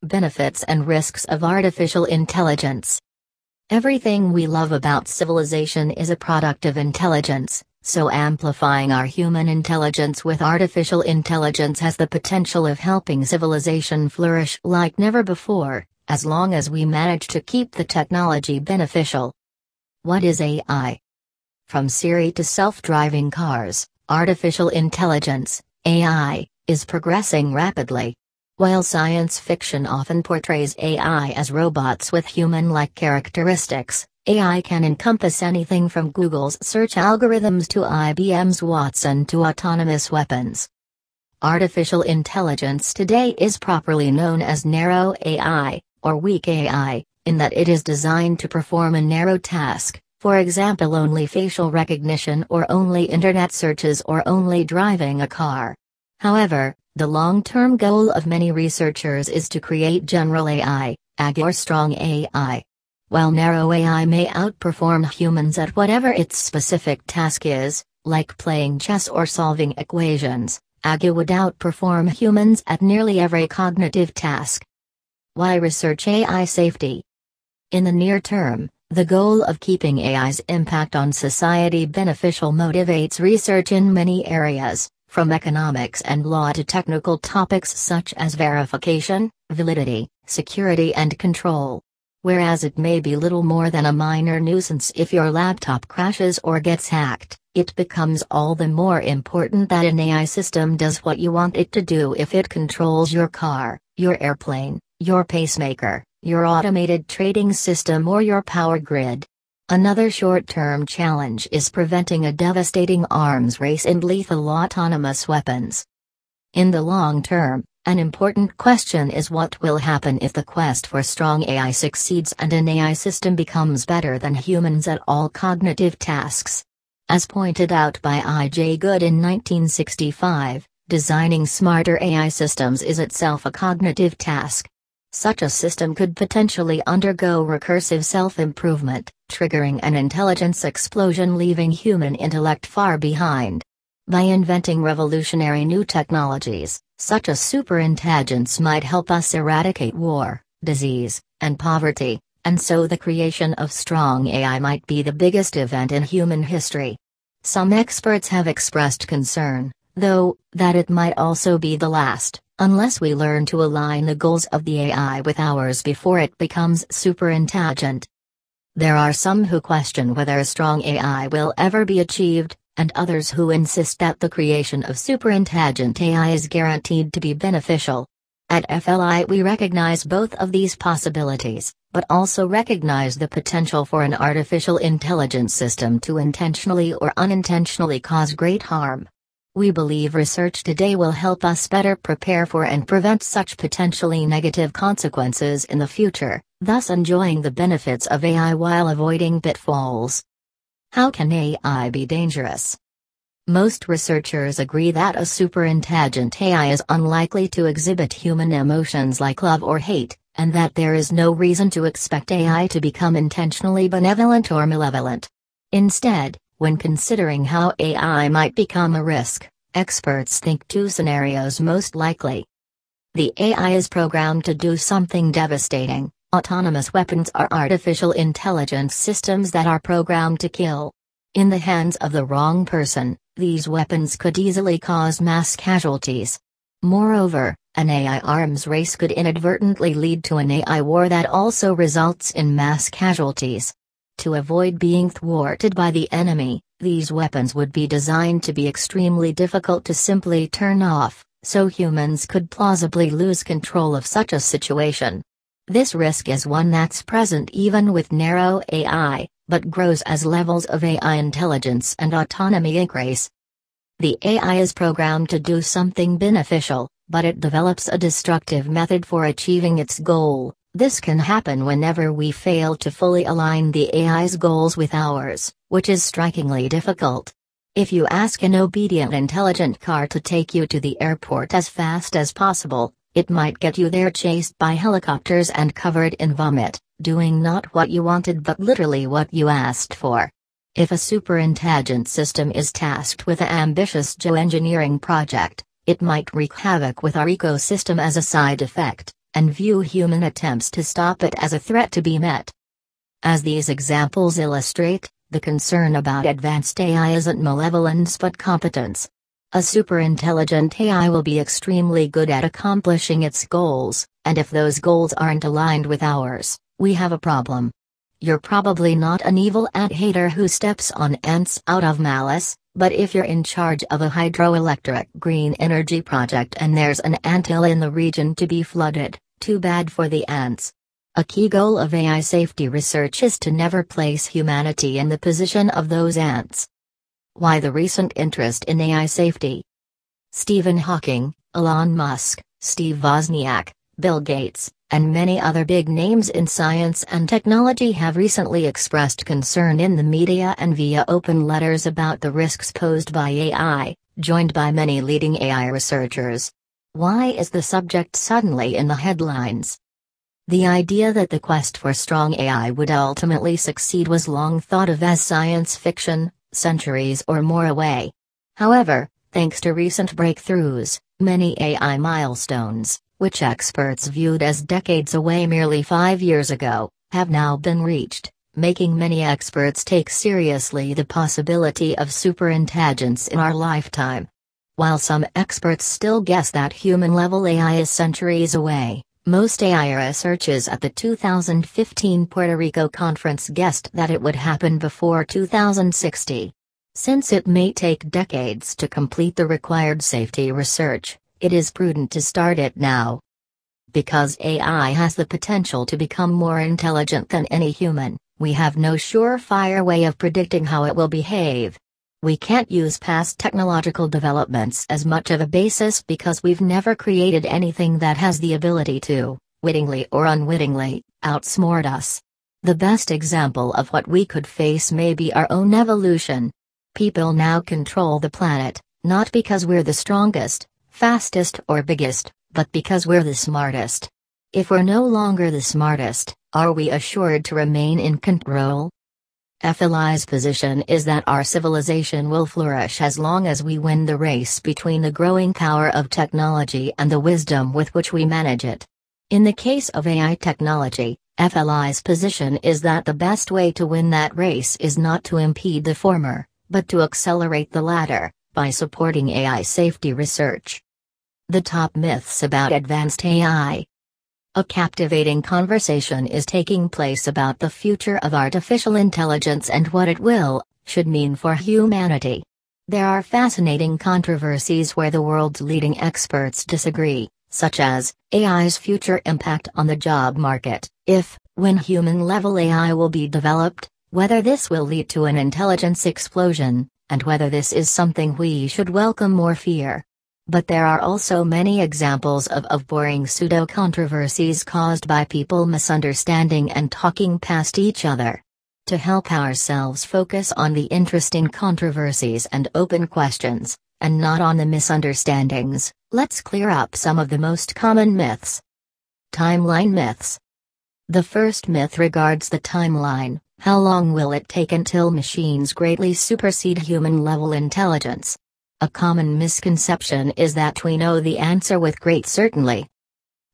Benefits and risks of artificial intelligence. Everything we love about civilization is a product of intelligence, so amplifying our human intelligence with artificial intelligence has the potential of helping civilization flourish like never before, as long as we manage to keep the technology beneficial. What is AI? From Siri to self-driving cars, artificial intelligence, AI, is progressing rapidly. While science fiction often portrays AI as robots with human-like characteristics, AI can encompass anything from Google's search algorithms to IBM's Watson to autonomous weapons. Artificial intelligence today is properly known as narrow AI, or weak AI, in that it is designed to perform a narrow task, for example only facial recognition or only internet searches or only driving a car. However, the long-term goal of many researchers is to create general AI, AG or strong AI. While narrow AI may outperform humans at whatever its specific task is, like playing chess or solving equations, AG would outperform humans at nearly every cognitive task. Why research AI safety? In the near term, the goal of keeping AI's impact on society beneficial motivates research in many areas, from economics and law to technical topics such as verification, validity, security and control. Whereas it may be little more than a minor nuisance if your laptop crashes or gets hacked, it becomes all the more important that an AI system does what you want it to do if it controls your car, your airplane, your pacemaker, your automated trading system or your power grid. Another short-term challenge is preventing a devastating arms race in lethal autonomous weapons. In the long term, an important question is what will happen if the quest for strong AI succeeds and an AI system becomes better than humans at all cognitive tasks. As pointed out by I.J. Good in 1965, designing smarter AI systems is itself a cognitive task. Such a system could potentially undergo recursive self-improvement, triggering an intelligence explosion leaving human intellect far behind. By inventing revolutionary new technologies, such a superintelligence might help us eradicate war, disease, and poverty, and so the creation of strong AI might be the biggest event in human history. Some experts have expressed concern, though, that it might also be the last, unless we learn to align the goals of the AI with ours before it becomes superintelligent. There are some who question whether a strong AI will ever be achieved, and others who insist that the creation of superintelligent AI is guaranteed to be beneficial. At FLI we recognize both of these possibilities, but also recognize the potential for an artificial intelligence system to intentionally or unintentionally cause great harm. We believe research today will help us better prepare for and prevent such potentially negative consequences in the future, thus enjoying the benefits of AI while avoiding pitfalls. How can AI be dangerous? Most researchers agree that a superintelligent AI is unlikely to exhibit human emotions like love or hate, and that there is no reason to expect AI to become intentionally benevolent or malevolent. Instead, when considering how AI might become a risk, experts think two scenarios most likely. The AI is programmed to do something devastating. Autonomous weapons are artificial intelligence systems that are programmed to kill. In the hands of the wrong person, these weapons could easily cause mass casualties. Moreover, an AI arms race could inadvertently lead to an AI war that also results in mass casualties. To avoid being thwarted by the enemy, these weapons would be designed to be extremely difficult to simply turn off, so humans could plausibly lose control of such a situation. This risk is one that's present even with narrow AI, but grows as levels of AI intelligence and autonomy increase. The AI is programmed to do something beneficial, but it develops a destructive method for achieving its goal. This can happen whenever we fail to fully align the AI's goals with ours, which is strikingly difficult. If you ask an obedient intelligent car to take you to the airport as fast as possible, it might get you there chased by helicopters and covered in vomit, doing not what you wanted but literally what you asked for. If a superintelligent system is tasked with an ambitious geoengineering project, it might wreak havoc with our ecosystem as a side effect, and view human attempts to stop it as a threat to be met. As these examples illustrate, the concern about advanced AI isn't malevolence but competence. A superintelligent AI will be extremely good at accomplishing its goals, and if those goals aren't aligned with ours, we have a problem. You're probably not an evil ant hater who steps on ants out of malice, but if you're in charge of a hydroelectric green energy project and there's an anthill in the region to be flooded, too bad for the ants. A key goal of AI safety research is to never place humanity in the position of those ants. Why the recent interest in AI safety? Stephen Hawking, Elon Musk, Steve Wozniak, Bill Gates, and many other big names in science and technology have recently expressed concern in the media and via open letters about the risks posed by AI, joined by many leading AI researchers. Why is the subject suddenly in the headlines? The idea that the quest for strong AI would ultimately succeed was long thought of as science fiction, centuries or more away. However, thanks to recent breakthroughs, many AI milestones, which experts viewed as decades away merely 5 years ago, have now been reached, making many experts take seriously the possibility of superintelligence in our lifetime. While some experts still guess that human-level AI is centuries away, most AI researchers at the 2015 Puerto Rico conference guessed that it would happen before 2060. Since it may take decades to complete the required safety research, it is prudent to start it now. Because AI has the potential to become more intelligent than any human, we have no surefire way of predicting how it will behave. We can't use past technological developments as much of a basis because we've never created anything that has the ability to, wittingly or unwittingly, outsmart us. The best example of what we could face may be our own evolution. People now control the planet, not because we're the strongest, fastest or biggest, but because we're the smartest. If we're no longer the smartest, are we assured to remain in control? FLI's position is that our civilization will flourish as long as we win the race between the growing power of technology and the wisdom with which we manage it. In the case of AI technology, FLI's position is that the best way to win that race is not to impede the former, but to accelerate the latter, by supporting AI safety research. The top myths about advanced AI. A captivating conversation is taking place about the future of artificial intelligence and what it should mean for humanity. There are fascinating controversies where the world's leading experts disagree, such as AI's future impact on the job market, when human-level AI will be developed, whether this will lead to an intelligence explosion, and whether this is something we should welcome or fear. But there are also many examples of boring pseudo-controversies caused by people misunderstanding and talking past each other. To help ourselves focus on the interesting controversies and open questions, and not on the misunderstandings, let's clear up some of the most common myths. Timeline myths. The first myth regards the timeline. How long will it take until machines greatly supersede human-level intelligence? A common misconception is that we know the answer with great certainty.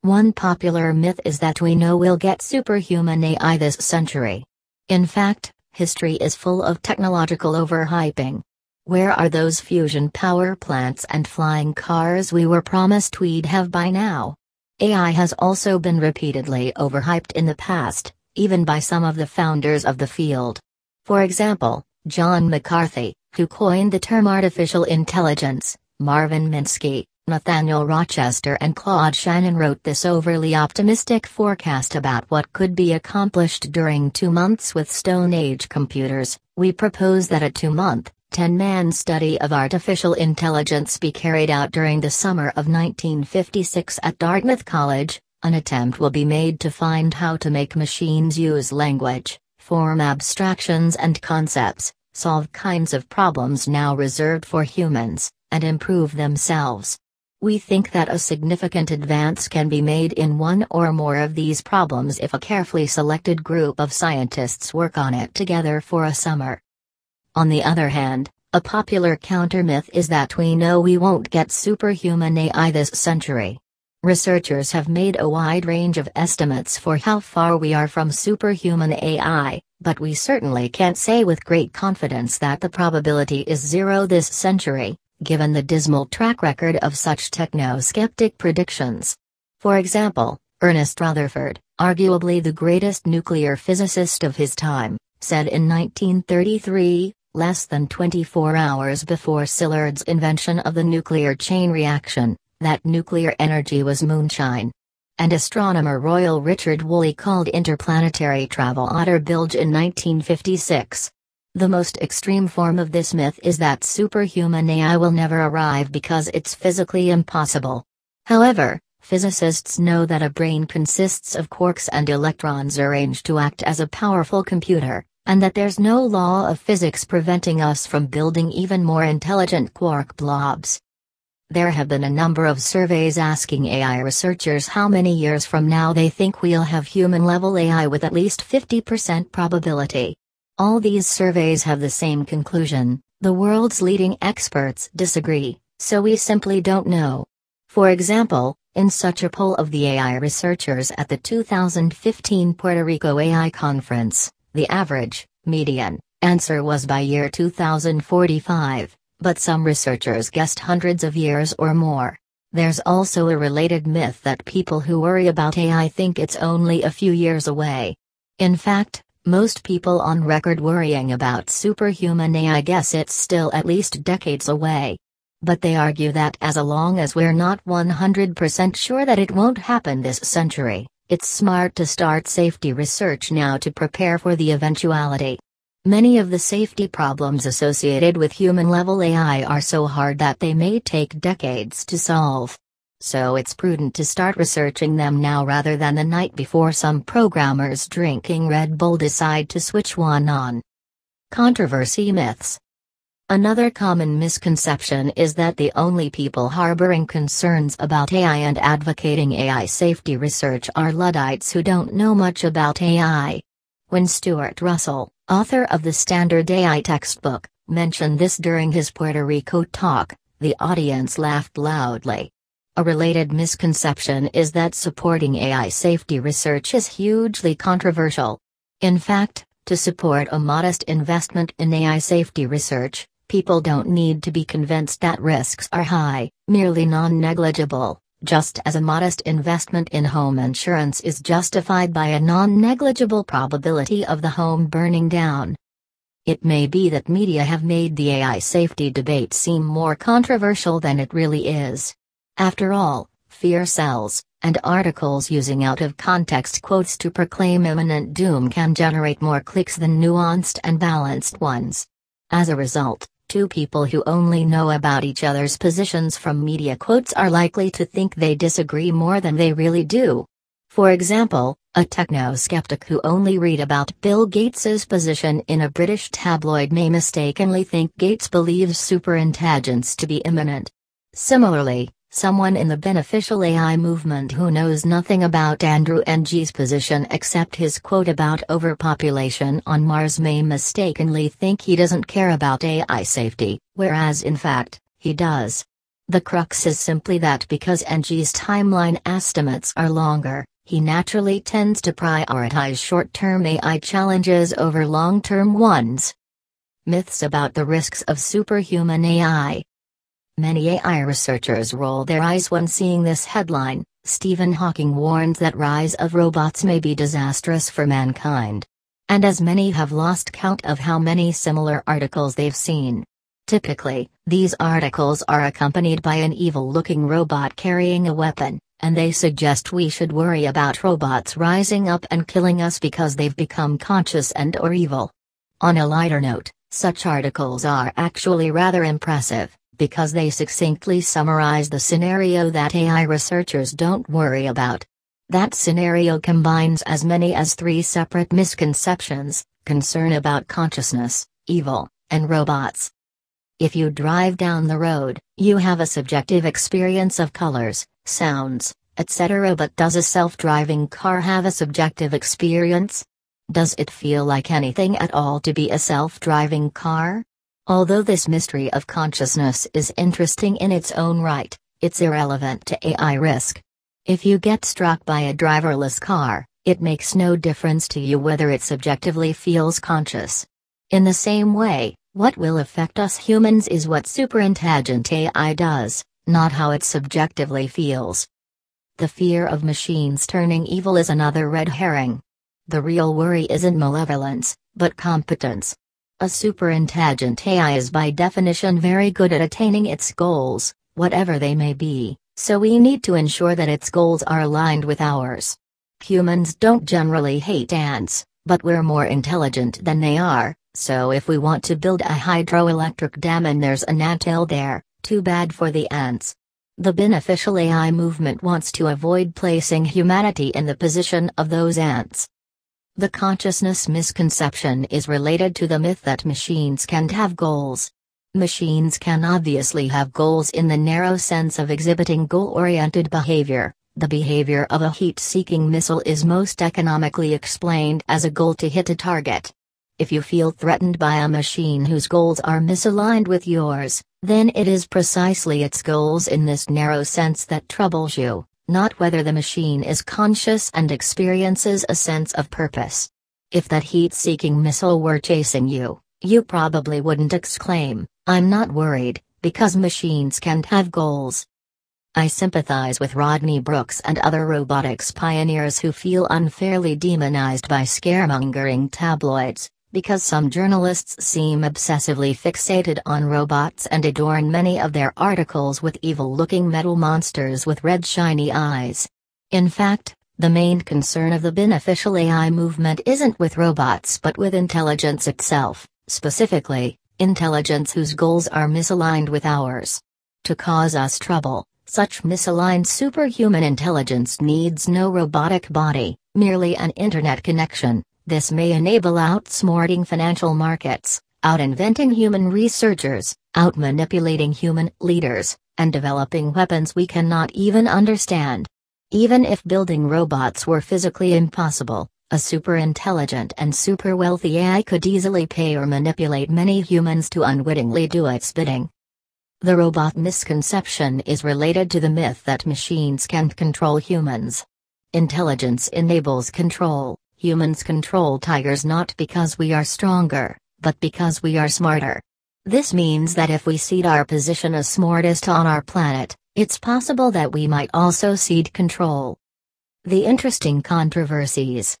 One popular myth is that we know we'll get superhuman AI this century. In fact, history is full of technological overhyping. Where are those fusion power plants and flying cars we were promised we'd have by now? AI has also been repeatedly overhyped in the past, even by some of the founders of the field. For example, John McCarthy, who coined the term artificial intelligence, Marvin Minsky, Nathaniel Rochester and Claude Shannon wrote this overly optimistic forecast about what could be accomplished during 2 months with Stone Age computers. We propose that a 2-month, 10-man study of artificial intelligence be carried out during the summer of 1956 at Dartmouth College. An attempt will be made to find how to make machines use language, form abstractions and concepts, solve kinds of problems now reserved for humans, and improve themselves. We think that a significant advance can be made in one or more of these problems if a carefully selected group of scientists work on it together for a summer. On the other hand, a popular countermyth is that we know we won't get superhuman AI this century. Researchers have made a wide range of estimates for how far we are from superhuman AI, but we certainly can't say with great confidence that the probability is zero this century, given the dismal track record of such techno-skeptic predictions. For example, Ernest Rutherford, arguably the greatest nuclear physicist of his time, said in 1933, less than 24 hours before Stillard's invention of the nuclear chain reaction, that nuclear energy was moonshine. And astronomer Royal Richard Woolley called interplanetary travel utter bilge in 1956. The most extreme form of this myth is that superhuman AI will never arrive because it's physically impossible. However, physicists know that a brain consists of quarks and electrons arranged to act as a powerful computer, and that there's no law of physics preventing us from building even more intelligent quark blobs. There have been a number of surveys asking AI researchers how many years from now they think we'll have human-level AI with at least 50% probability. All these surveys have the same conclusion: the world's leading experts disagree, so we simply don't know. For example, in such a poll of the AI researchers at the 2015 Puerto Rico AI conference, the average, median, answer was by year 2045. But some researchers guessed hundreds of years or more. There's also a related myth that people who worry about AI think it's only a few years away. In fact, most people on record worrying about superhuman AI guess it's still at least decades away. But they argue that as long as we're not 100% sure that it won't happen this century, it's smart to start safety research now to prepare for the eventuality. Many of the safety problems associated with human-level AI are so hard that they may take decades to solve. So it's prudent to start researching them now rather than the night before some programmers drinking Red Bull decide to switch one on. Controversy myths. Another common misconception is that the only people harboring concerns about AI and advocating AI safety research are Luddites who don't know much about AI. When Stuart Russell, author of the Standard AI textbook, mentioned this during his Puerto Rico talk, the audience laughed loudly. A related misconception is that supporting AI safety research is hugely controversial. In fact, to support a modest investment in AI safety research, people don't need to be convinced that risks are high, merely non-negligible, just as a modest investment in home insurance is justified by a non-negligible probability of the home burning down. It may be that media have made the AI safety debate seem more controversial than it really is. After all, fear sells, and articles using out-of-context quotes to proclaim imminent doom can generate more clicks than nuanced and balanced ones. As a result, two people who only know about each other's positions from media quotes are likely to think they disagree more than they really do. For example, a techno-skeptic who only read about Bill Gates's position in a British tabloid may mistakenly think Gates believes superintelligence to be imminent. Similarly, someone in the beneficial AI movement who knows nothing about Andrew Ng's position except his quote about overpopulation on Mars may mistakenly think he doesn't care about AI safety, whereas in fact, he does. The crux is simply that because Ng's timeline estimates are longer, he naturally tends to prioritize short-term AI challenges over long-term ones. Myths about the risks of superhuman AI. Many AI researchers roll their eyes when seeing this headline. Stephen Hawking warns that rise of robots may be disastrous for mankind. And as many have lost count of how many similar articles they've seen. Typically, these articles are accompanied by an evil-looking robot carrying a weapon, and they suggest we should worry about robots rising up and killing us because they've become conscious and/or evil. On a lighter note, such articles are actually rather impressive, because they succinctly summarize the scenario that AI researchers don't worry about. That scenario combines as many as 3 separate misconceptions: concern about consciousness, evil, and robots. If you drive down the road, you have a subjective experience of colors, sounds, etc. But does a self-driving car have a subjective experience? Does it feel like anything at all to be a self-driving car? Although this mystery of consciousness is interesting in its own right, it's irrelevant to AI risk. If you get struck by a driverless car, it makes no difference to you whether it subjectively feels conscious. In the same way, what will affect us humans is what superintelligent AI does, not how it subjectively feels. The fear of machines turning evil is another red herring. The real worry isn't malevolence, but competence. A superintelligent AI is by definition very good at attaining its goals, whatever they may be, so we need to ensure that its goals are aligned with ours. Humans don't generally hate ants, but we're more intelligent than they are, so if we want to build a hydroelectric dam and there's an anthill there, too bad for the ants. The beneficial AI movement wants to avoid placing humanity in the position of those ants. The consciousness misconception is related to the myth that machines can't have goals. Machines can obviously have goals in the narrow sense of exhibiting goal-oriented behavior. The behavior of a heat-seeking missile is most economically explained as a goal to hit a target. If you feel threatened by a machine whose goals are misaligned with yours, then it is precisely its goals in this narrow sense that troubles you, not whether the machine is conscious and experiences a sense of purpose. If that heat-seeking missile were chasing you, you probably wouldn't exclaim, "I'm not worried," because machines can't have goals. I sympathize with Rodney Brooks and other robotics pioneers who feel unfairly demonized by scaremongering tabloids, because some journalists seem obsessively fixated on robots and adorn many of their articles with evil-looking metal monsters with red shiny eyes. In fact, the main concern of the beneficial AI movement isn't with robots but with intelligence itself, specifically, intelligence whose goals are misaligned with ours. To cause us trouble, such misaligned superhuman intelligence needs no robotic body, merely an internet connection. This may enable outsmarting financial markets, out-inventing human researchers, out-manipulating human leaders, and developing weapons we cannot even understand. Even if building robots were physically impossible, a super-intelligent and super-wealthy AI could easily pay or manipulate many humans to unwittingly do its bidding. The robot misconception is related to the myth that machines can't control humans. Intelligence enables control. Humans control tigers not because we are stronger, but because we are smarter. This means that if we cede our position as smartest on our planet, it's possible that we might also cede control. The interesting controversies.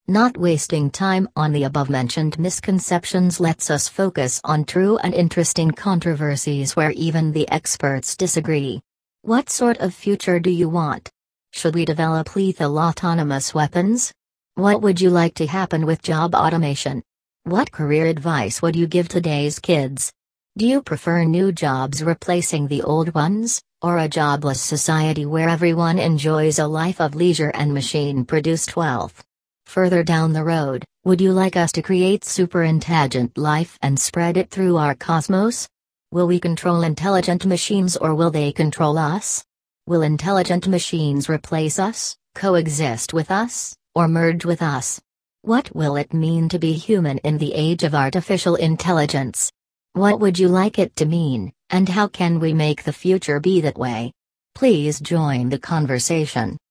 Not wasting time on the above-mentioned misconceptions lets us focus on true and interesting controversies where even the experts disagree. What sort of future do you want? Should we develop lethal autonomous weapons? What would you like to happen with job automation? What career advice would you give today's kids? Do you prefer new jobs replacing the old ones, or a jobless society where everyone enjoys a life of leisure and machine-produced wealth? Further down the road, would you like us to create super-intelligent life and spread it through our cosmos? Will we control intelligent machines or will they control us? Will intelligent machines replace us, coexist with us, or merge with us? What will it mean to be human in the age of artificial intelligence? What would you like it to mean, and how can we make the future be that way? Please join the conversation.